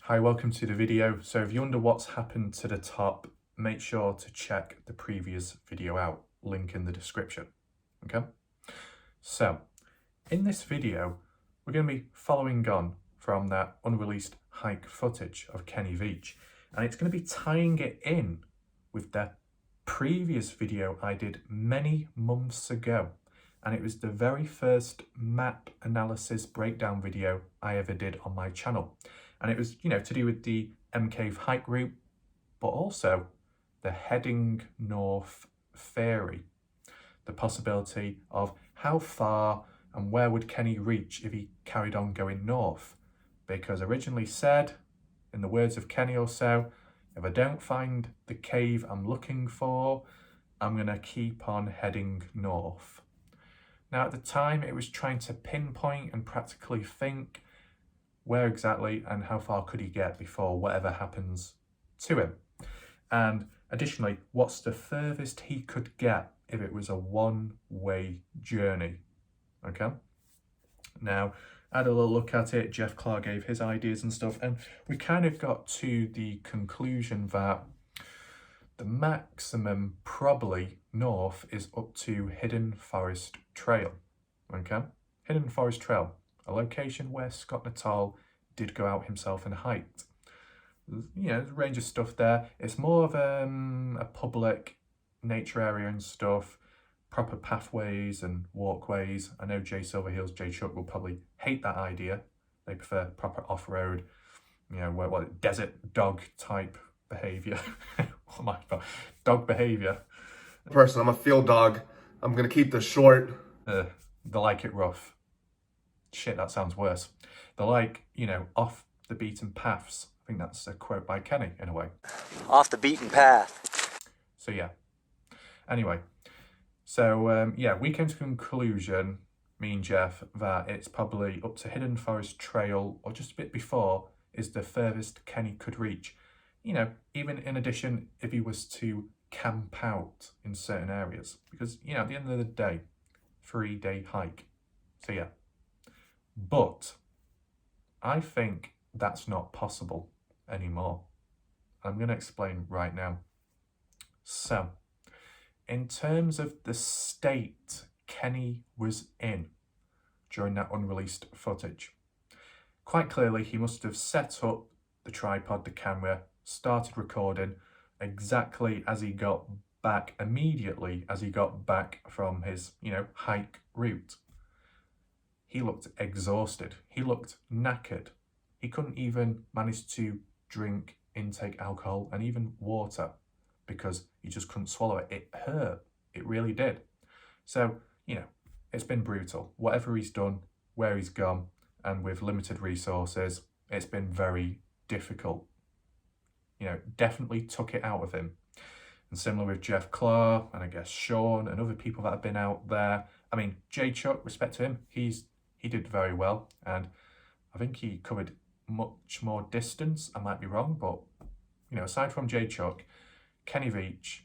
Hi, welcome to the video. So if you wonder what's happened to the top, make sure to check the previous video out, link in the description, okay? So in this video, we're going to be following on from that unreleased hike footage of Kenny Veach, and it's going to be tying it in with the previous video I did many months ago. And it was the very first map analysis breakdown video I ever did on my channel. And it was, to do with the M Cave hike route, but also the heading north theory. The possibility of how far and where would Kenny reach if he carried on going north. Because originally said, in the words of Kenny or so, if I don't find the cave I'm looking for, I'm going to keep on heading north. Now at the time it was trying to pinpoint and practically think where exactly and how far could he get before whatever happens to him. And additionally, what's the furthest he could get if it was a one-way journey, okay? Now, I had a little look at it, Jeff Clark gave his ideas and stuff, and we kind of got to the conclusion that the maximum probably north is up to Hidden Forest Trail, okay? Hidden Forest Trail, a location where Scott Natal did go out himself and hiked. There's a range of stuff there. It's more of a public nature area and stuff, proper pathways and walkways. I know Jay Silverheels, Jay Chuck will probably hate that idea. They prefer proper off-road, desert dog type behaviour. Oh my God, dog behaviour. Person, I'm a field dog. I'm gonna keep this short. They like it rough. Shit, that sounds worse. They like, off the beaten paths. I think that's a quote by Kenny in a way. Off the beaten path. So yeah. Anyway, so we came to the conclusion, me and Jeff, that it's probably up to Hidden Forest Trail or just a bit before is the furthest Kenny could reach. Even in addition, if he was to camp out in certain areas, because, at the end of the day, 3-day hike. So yeah, but I think that's not possible anymore. I'm going to explain right now. So, in terms of the state Kenny was in during that unreleased footage, quite clearly he must have set up the tripod, the camera, started recording exactly as he got back, immediately as he got back from his, hike route. He looked exhausted. He looked knackered. He couldn't even manage to drink, intake alcohol and even water because he just couldn't swallow it. It hurt. It really did. So, it's been brutal. Whatever he's done, where he's gone, and with limited resources, it's been very difficult. Definitely took it out of him. And similar with Jeff Clark and I guess Sean and other people that have been out there. I mean, Jay Chuck, respect to him, he did very well. And I think he covered much more distance. I might be wrong, but, aside from Jay Chuck, Kenny Veach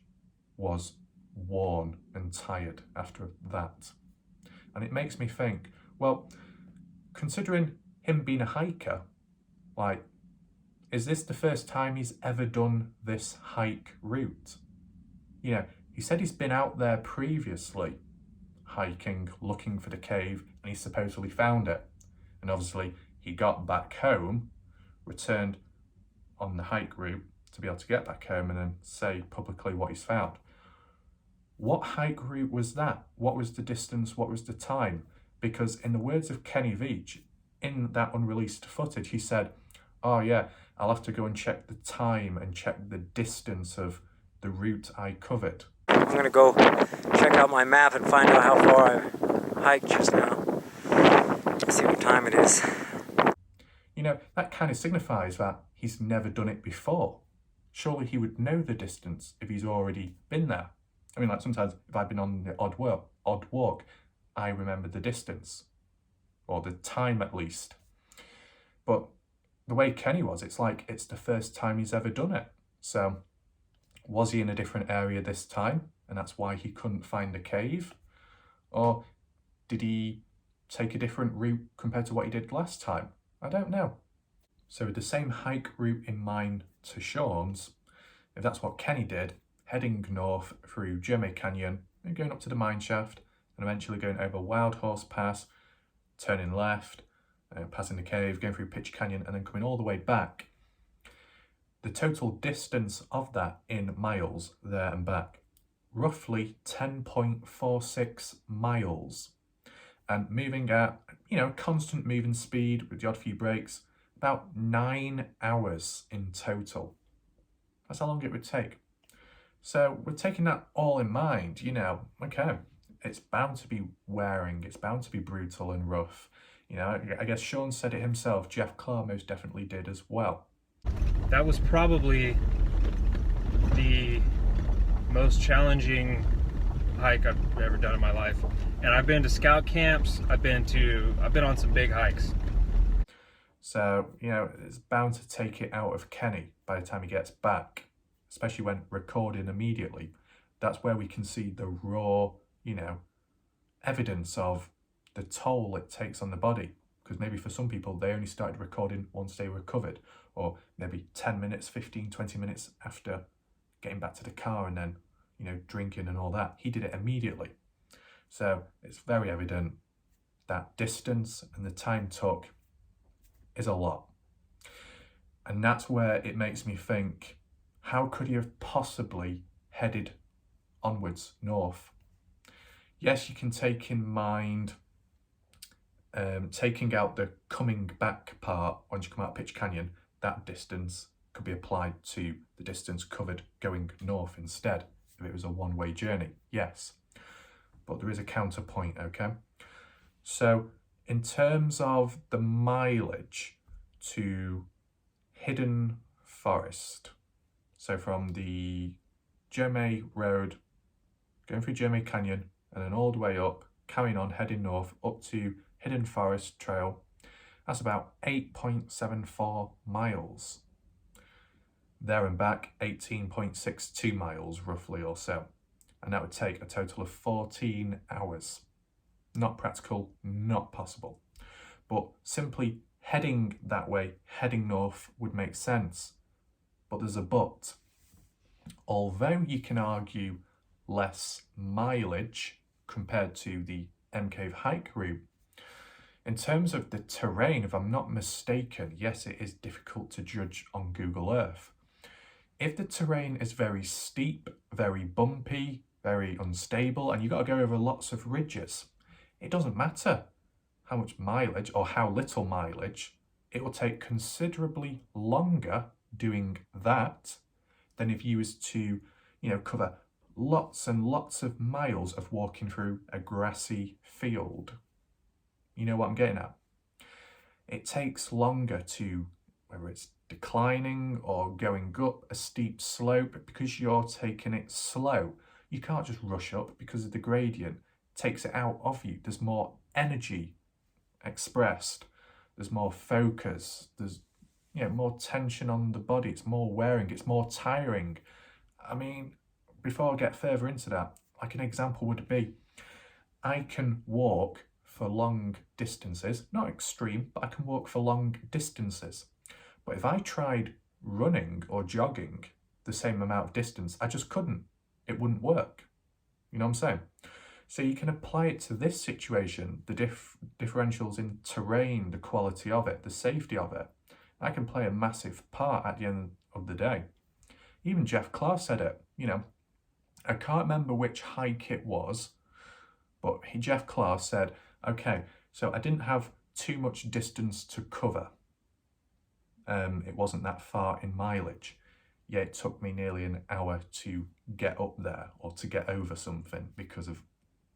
was worn and tired after that. And it makes me think, well, considering him being a hiker, is this the first time he's ever done this hike route? He said he's been out there previously, hiking, looking for the cave, and he supposedly found it. And obviously he got back home, returned on the hike route to be able to get back home and then say publicly what he's found. What hike route was that? What was the distance? What was the time? Because in the words of Kenny Veach, in that unreleased footage, he said, oh yeah, I'll have to go and check the time and check the distance of the route I covered. I'm gonna go check out my map and find out how far I hiked just now. See what time it is. That kind of signifies that he's never done it before. Surely he would know the distance if he's already been there. I mean, sometimes if I've been on the odd walk, I remember the distance, or the time at least. But the way Kenny was, it's like it's the first time he's ever done it. So was he in a different area this time and that's why he couldn't find the cave? Or did he take a different route compared to what he did last time? I don't know. So with the same hike route in mind to Sean's, if that's what Kenny did, heading north through Jeremy Canyon and going up to the mine shaft and eventually going over Wild Horse Pass, turning left, passing the cave, going through Pitch Canyon and then coming all the way back, the total distance of that in miles there and back, roughly 10.46 miles. And moving at, constant moving speed with the odd few breaks, about 9 hours in total. That's how long it would take. So we're taking that all in mind, okay, it's bound to be wearing, it's bound to be brutal and rough. I guess Sean said it himself, Jeff Clark most definitely did as well. That was probably the most challenging hike I've ever done in my life. And I've been to scout camps, I've been on some big hikes. So, it's bound to take it out of Kenny by the time he gets back, especially when recording immediately. That's where we can see the raw, evidence of the toll it takes on the body. Because maybe for some people, they only started recording once they recovered, or maybe 10 minutes, 15, 20 minutes after getting back to the car and then, drinking and all that. He did it immediately. So it's very evident that distance and the time took is a lot. And that's where it makes me think, how could he have possibly headed onwards north? Yes, you can take in mind taking out the coming back part once you come out of Pitch Canyon. That distance could be applied to the distance covered going north instead, if it was a one-way journey, yes. But there is a counterpoint, okay? So in terms of the mileage to Hidden Forest, so from the Jeremy Road, going through Jeremy Canyon, and then all the way up, carrying on, heading north, up to Hidden Forest Trail, that's about 8.74 miles. There and back, 18.62 miles, roughly or so. And that would take a total of 14 hours. Not practical, not possible. But simply heading that way, heading north, would make sense. But there's a but. Although you can argue less mileage compared to the M Cave hike route, in terms of the terrain, if I'm not mistaken, yes, it is difficult to judge on Google Earth. If the terrain is very steep, very bumpy, very unstable, and you've got to go over lots of ridges, it doesn't matter how much mileage or how little mileage, it will take considerably longer doing that than if you was to, cover lots and lots of miles of walking through a grassy field. You know what I'm getting at? It takes longer to, whether it's declining or going up a steep slope, because you're taking it slow. You can't just rush up because of the gradient. It takes it out of you. There's more energy expressed. There's more focus. There's more tension on the body. It's more wearing. It's more tiring. I mean, before I get further into that, like an example would be, I can walk for long distances, not extreme, but I can walk for long distances. But if I tried running or jogging the same amount of distance, I just couldn't. It wouldn't work. You know what I'm saying? So you can apply it to this situation, the differentials in terrain, the quality of it, the safety of it. That can play a massive part at the end of the day. Even Jeff Clark said it, I can't remember which hike it was, but Jeff Clark said, okay, so I didn't have too much distance to cover. It wasn't that far in mileage. Yeah, it took me nearly an hour to get up there or to get over something because of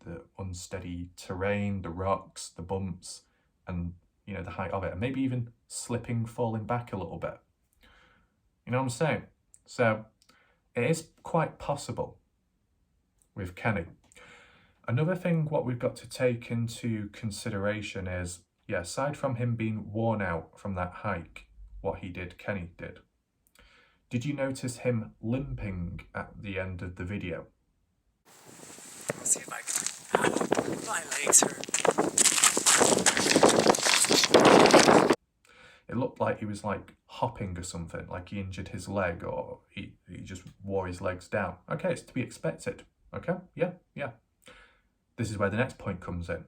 the unsteady terrain, the rocks, the bumps, and the height of it, and maybe even slipping, falling back a little bit. You know what I'm saying? So it is quite possible with Kenny. Another thing what we've got to take into consideration is, aside from him being worn out from that hike, what Kenny did. Did you notice him limping at the end of the video? Let's see if I can. Ow, my legs hurt. It looked like he was like hopping or something, like he injured his leg or he just wore his legs down. Okay, it's to be expected. Okay, yeah. This is where the next point comes in.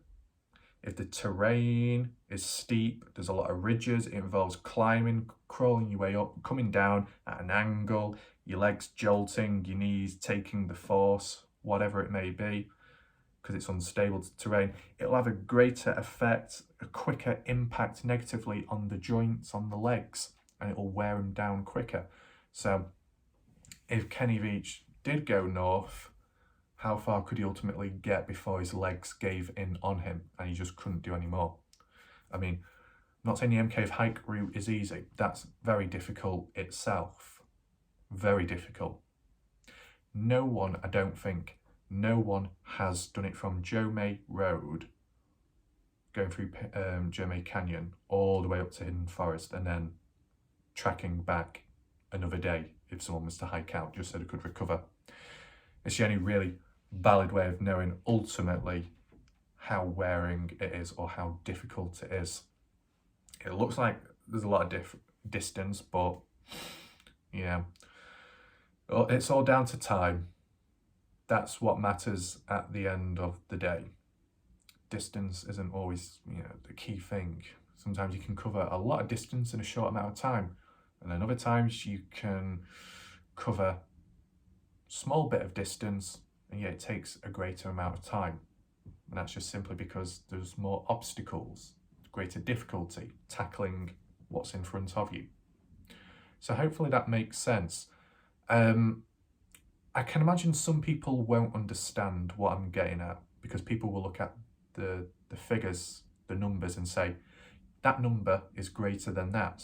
If the terrain is steep, there's a lot of ridges, it involves climbing, crawling your way up, coming down at an angle, your legs jolting, your knees taking the force, whatever it may be, because it's unstable terrain, it'll have a greater effect, a quicker impact negatively on the joints, on the legs, and it'll wear them down quicker. So if Kenny Veach did go north, how far could he ultimately get before his legs gave in on him and he just couldn't do any more? I mean, I'm not saying the MK hike route is easy. That's very difficult itself. Very difficult. No one, I don't think, no one has done it from Jomay Road, going through Jomay Canyon, all the way up to Hidden Forest and then tracking back another day if someone was to hike out just so they could recover. It's the only really valid way of knowing ultimately how wearing it is or how difficult it is. It looks like there's a lot of distance, but yeah, it's all down to time. That's what matters at the end of the day. Distance isn't always, the key thing. Sometimes you can cover a lot of distance in a short amount of time, and then other times you can cover a small bit of distance and yet it takes a greater amount of time. And that's just simply because there's more obstacles, greater difficulty tackling what's in front of you. So hopefully that makes sense. I can imagine some people won't understand what I'm getting at, because people will look at the figures, the numbers, and say, that number is greater than that.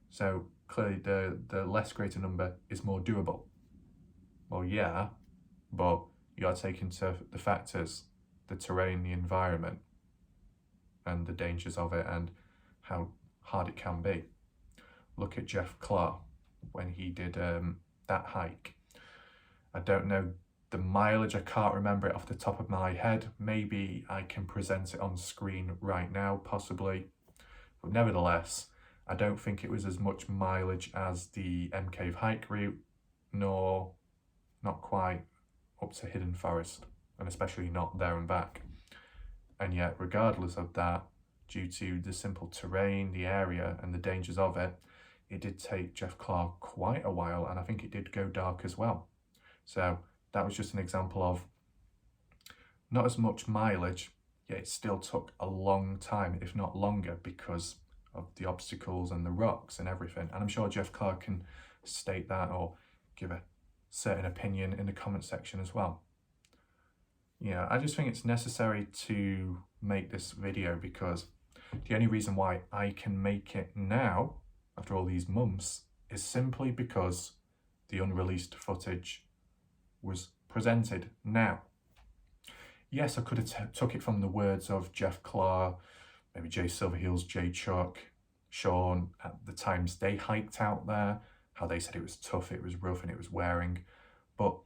So clearly the less greater number is more doable. Well, yeah, but you got to take into the factors, the terrain, the environment, and the dangers of it and how hard it can be. Look at Jeff Clark when he did that hike. I don't know the mileage, I can't remember it off the top of my head. Maybe I can present it on screen right now, possibly. But nevertheless, I don't think it was as much mileage as the M Cave hike route, nor not quite up to Hidden Forest, and especially not there and back. And yet, regardless of that, due to the simple terrain, the area, and the dangers of it, it did take Jeff Clark quite a while, and I think it did go dark as well. So that was just an example of not as much mileage, yet it still took a long time, if not longer, because of the obstacles and the rocks and everything. And I'm sure Jeff Clark can state that or give a certain opinion in the comment section as well. I just think it's necessary to make this video, because the only reason why I can make it now, after all these months, is simply because the unreleased footage was presented now. Yes, I could have took it from the words of Jeff Clark, maybe Jay Silverheels, Jay Chuck, Sean, at the times they hiked out there, how they said it was tough, it was rough, and it was wearing. But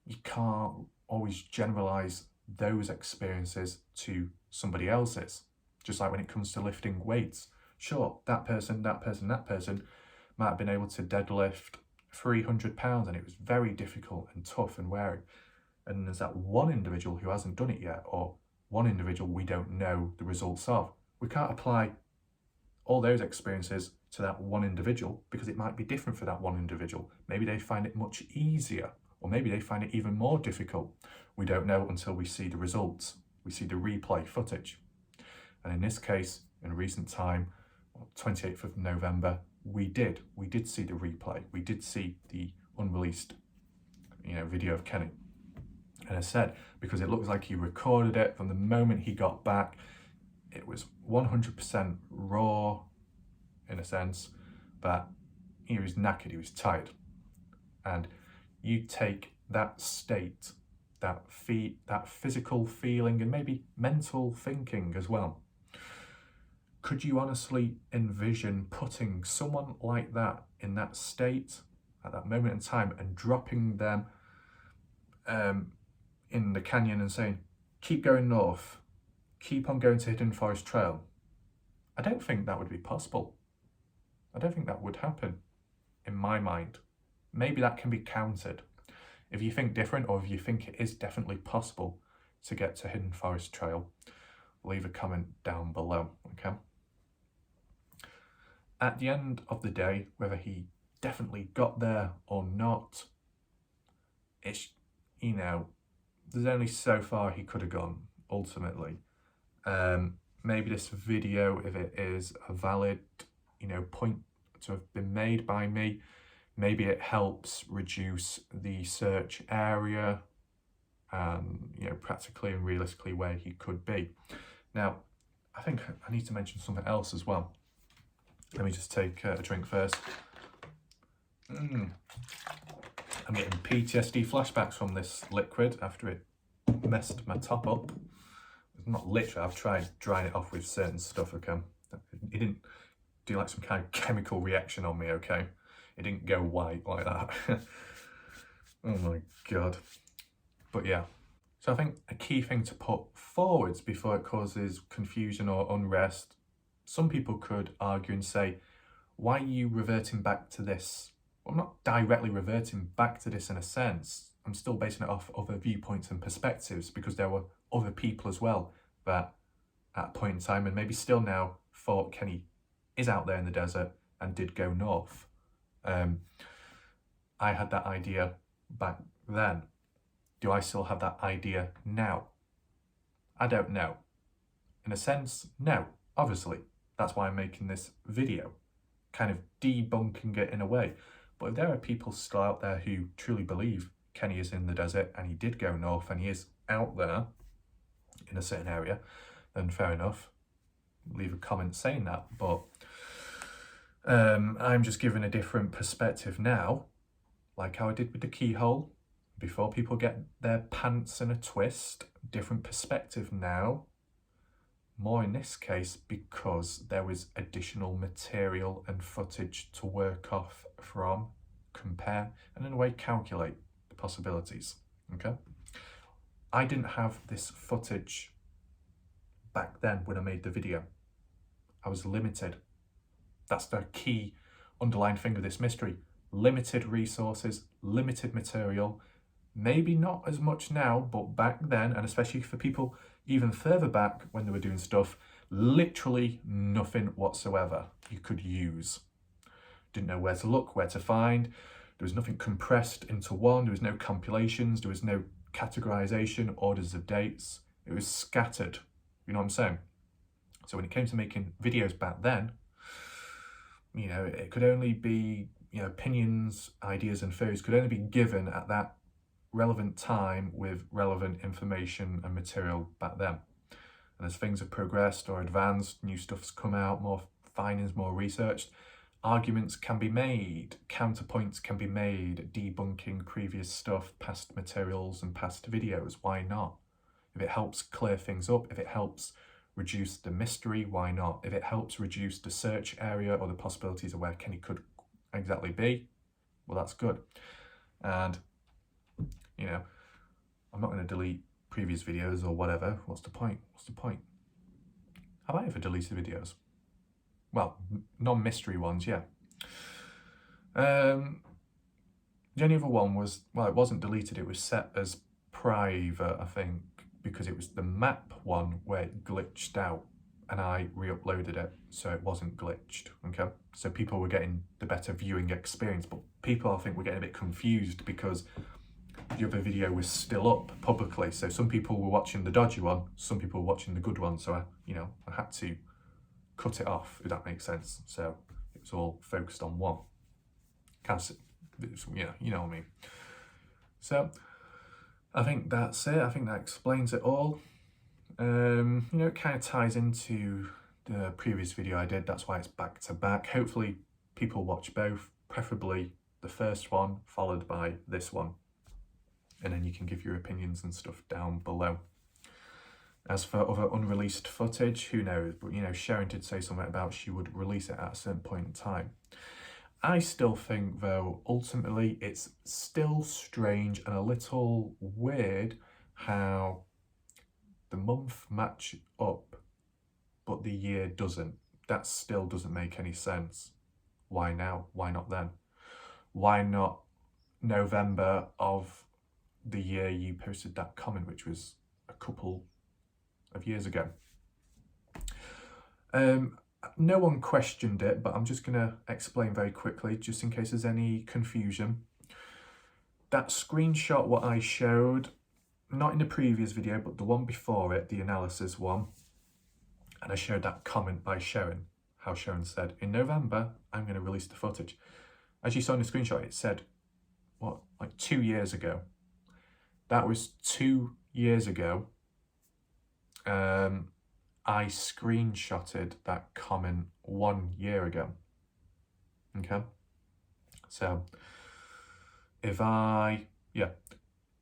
you can't always generalize those experiences to somebody else's. Just like when it comes to lifting weights. Sure, that person might have been able to deadlift 300 pounds and it was very difficult and tough and wearing. And there's that one individual who hasn't done it yet, or one individual we don't know the results of. We can't apply all those experiences to that one individual, because it might be different for that one individual. Maybe they find it much easier, or maybe they find it even more difficult. We don't know until we see the results. We see the replay footage. And in this case, in recent time, 28th of November, we did see the replay. We did see the unreleased, video of Kenny. And I said, because it looks like he recorded it from the moment he got back, it was 100% raw, in a sense, but he was knackered, he was tired. And you take that state, that physical feeling, and maybe mental thinking as well. Could you honestly envision putting someone like that in that state at that moment in time and dropping them in the canyon and saying, keep going north, keep on going to Hidden Forest Trail? I don't think that would be possible. I don't think that would happen, in my mind. Maybe that can be countered. If you think different, or if you think it is definitely possible to get to Hidden Forest Trail, leave a comment down below, okay? At the end of the day, whether he definitely got there or not, it's, you know, there's only so far he could have gone, ultimately. Maybe this video, if it is a valid, you know, point to have been made by me, maybe it helps reduce the search area and, you know, practically and realistically where he could be. Now, I think I need to mention something else as well. Let me just take a drink first. I'm getting PTSD flashbacks from this liquid after it messed my top up. Not literally, I've tried drying it off with certain stuff, okay? It didn't do like some kind of chemical reaction on me, okay? It didn't go white like that. Oh my God. But yeah. So I think a key thing to put forwards before it causes confusion or unrest, some people could argue and say, why are you reverting back to this? Well, I'm not directly reverting back to this in a sense. I'm still basing it off other viewpoints and perspectives, because there were other people as well that at a point in time, and maybe still now, thought Kenny is out there in the desert and did go north. I had that idea back then. Do I still have that idea now? I don't know. In a sense, no, obviously. That's why I'm making this video, kind of debunking it in a way. But if there are people still out there who truly believe Kenny is in the desert and he did go north and he is out there in a certain area, then fair enough. Leave a comment saying that. But I'm just giving a different perspective now, like how I did with the keyhole. Before people get their pants in a twist, different perspective now. More in this case because there was additional material and footage to work off from, compare, and in a way calculate the possibilities, okay? I didn't have this footage back then when I made the video. I was limited. That's the key underlying thing of this mystery. Limited resources, limited material. Maybe not as much now, but back then, and especially for people even further back when they were doing stuff, literally nothing whatsoever you could use. Didn't know where to look, where to find. There was nothing compressed into one. There was no compilations. There was no categorization, orders of dates. It was scattered. You know what I'm saying? So when it came to making videos back then, you know, it could only be, you know, opinions, ideas and theories could only be given at that relevant time with relevant information and material back then. And as things have progressed or advanced, new stuff's come out, more findings, more researched, arguments can be made, counterpoints can be made, debunking previous stuff, past materials and past videos. Why not? If it helps clear things up, if it helps reduce the mystery, why not? If it helps reduce the search area or the possibilities of where Kenny could exactly be, well, that's good. And you know, I'm not going to delete previous videos or whatever. What's the point? What's the point? Have I ever deleted videos? Well, non-mystery ones, yeah. The only other one was, well, it wasn't deleted. It was set as private, I think, because it was the map one where it glitched out and I re-uploaded it, so it wasn't glitched, okay? So people were getting the better viewing experience, but people, I think, were getting a bit confused because the other video was still up publicly. So some people were watching the dodgy one, some people were watching the good one. So I had to cut it off, if that makes sense. So it was all focused on one. Yeah, you know what I mean. So I think that's it. I think that explains it all. You know, it kind of ties into the previous video I did. That's why it's back to back. Hopefully people watch both, preferably the first one followed by this one. And then you can give your opinions and stuff down below. As for other unreleased footage, who knows? But, you know, Sharon did say something about she would release it at a certain point in time. I still think, though, ultimately, it's still strange and a little weird how the month match up, but the year doesn't. That still doesn't make any sense. Why now? Why not then? Why not November of the year you posted that comment, which was a couple of years ago? No one questioned it, but I'm just going to explain very quickly, just in case there's any confusion. That screenshot what I showed, not in the previous video, but the one before it, the analysis one, and I showed that comment by Sharon, how Sharon said, in November, I'm going to release the footage. As you saw in the screenshot, it said, what, like 2 years ago. That was 2 years ago. I screenshotted that comment 1 year ago. Okay? So, if I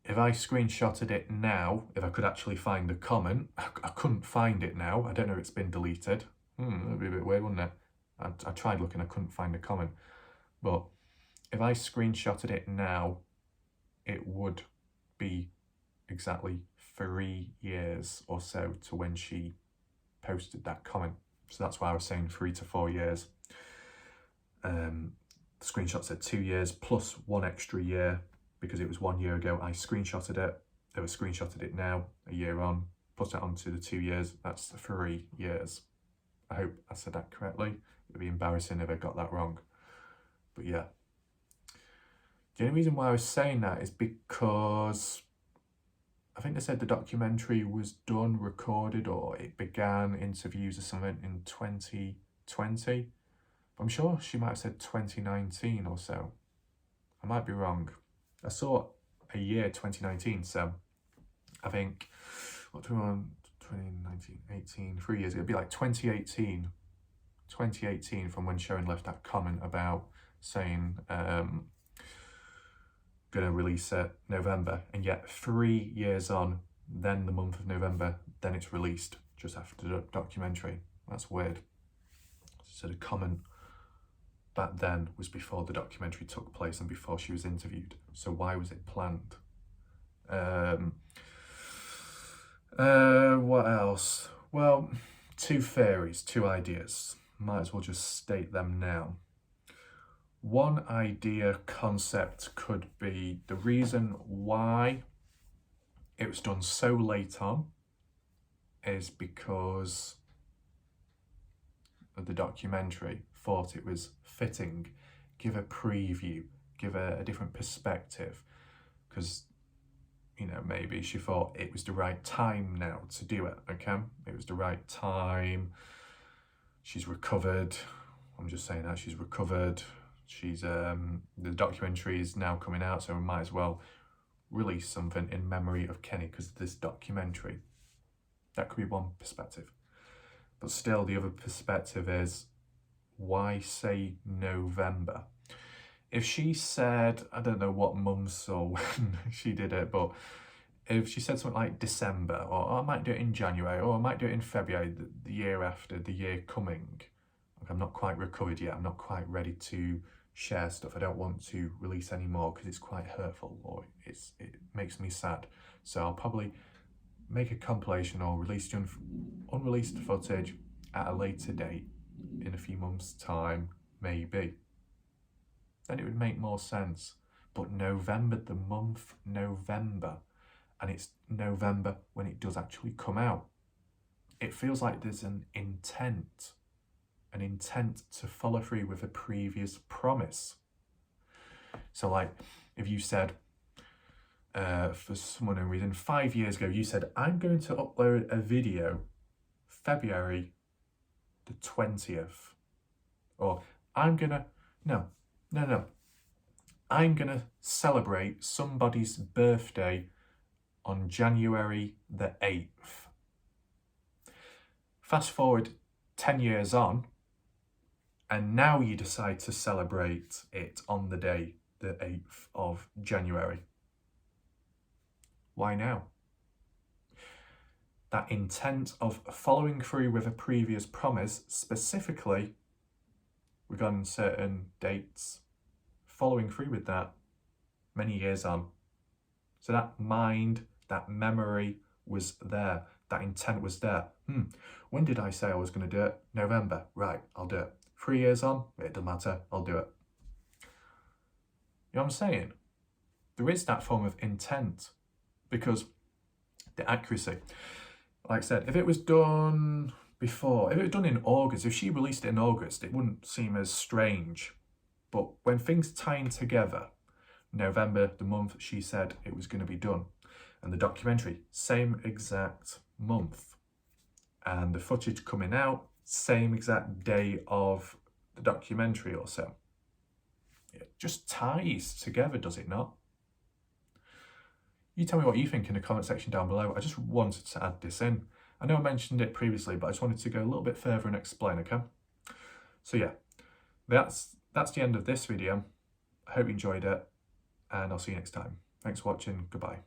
screenshotted it now, if I could actually find the comment, I couldn't find it now. I don't know if it's been deleted. That'd be a bit weird, wouldn't it? I tried looking, I couldn't find the comment. But if I screenshotted it now, it would be exactly 3 years or so to when she posted that comment. So that's why I was saying 3 to 4 years. The screenshot said 2 years plus 1 extra year because it was 1 year ago. I screenshotted it. If I screenshotted it now, a year on, put it onto the 2 years, that's 3 years. I hope I said that correctly. It'd be embarrassing if I got that wrong. But yeah. The only reason why I was saying that is because I think they said the documentary was done, recorded, or it began interviews or something in 2020. I'm sure she might have said 2019 or so. I might be wrong. I saw a year 2019, so I think, what do we want? 2019, 18, 3 years ago. It'd be like 2018 from when Sharon left that comment about saying, gonna release it November, and yet 3 years on, then the month of November, then it's released just after the documentary. That's weird. So the comment back then was before the documentary took place and before she was interviewed. So why was it planned? What else? Well, 2 theories, 2 ideas. Might as well just state them now. One idea concept could be the reason why it was done so late on is because of the documentary thought it was fitting, give a preview, give a different perspective, because, you know, maybe she thought it was the right time now to do it, okay? It was the right time. She's recovered. I'm just saying that, she's recovered. She's the documentary is now coming out, so we might as well release something in memory of Kenny because of this documentary. That could be one perspective. But still, the other perspective is, why say November? If she said, I don't know what months or when she did it, but if she said something like December, or I might do it in January, or I might do it in February, the year after, the year coming. Like, I'm not quite recovered yet, I'm not quite ready to share stuff. I don't want to release any more because it's quite hurtful, or it makes me sad. So I'll probably make a compilation or release unreleased footage at a later date in a few months' time, maybe. Then it would make more sense. But November, the month November, and it's November when it does actually come out. It feels like there's an intent to follow through with a previous promise. So like, if you said, for some unknown reason, 5 years ago, you said, I'm going to upload a video February the 20th. Or I'm gonna celebrate somebody's birthday on January the 8th. Fast forward 10 years on, and now you decide to celebrate it on the day, the 8th of January. Why now? That intent of following through with a previous promise, specifically regarding certain dates, following through with that many years on. So that mind, that memory was there, that intent was there. When did I say I was going to do it? November, right, I'll do it. 3 years on, it doesn't matter, I'll do it. You know what I'm saying? There is that form of intent, because the accuracy, like I said, if it was done before, if it was done in August, if she released it in August, it wouldn't seem as strange. But when things tie in together, November, the month she said it was going to be done, and the documentary, same exact month, and the footage coming out, same exact day of the documentary or so. It just ties together, does it not? You tell me what you think in the comment section down below. I just wanted to add this in. I know I mentioned it previously, but I just wanted to go a little bit further and explain, okay? So yeah, that's the end of this video. I hope you enjoyed it, and I'll see you next time. Thanks for watching. Goodbye.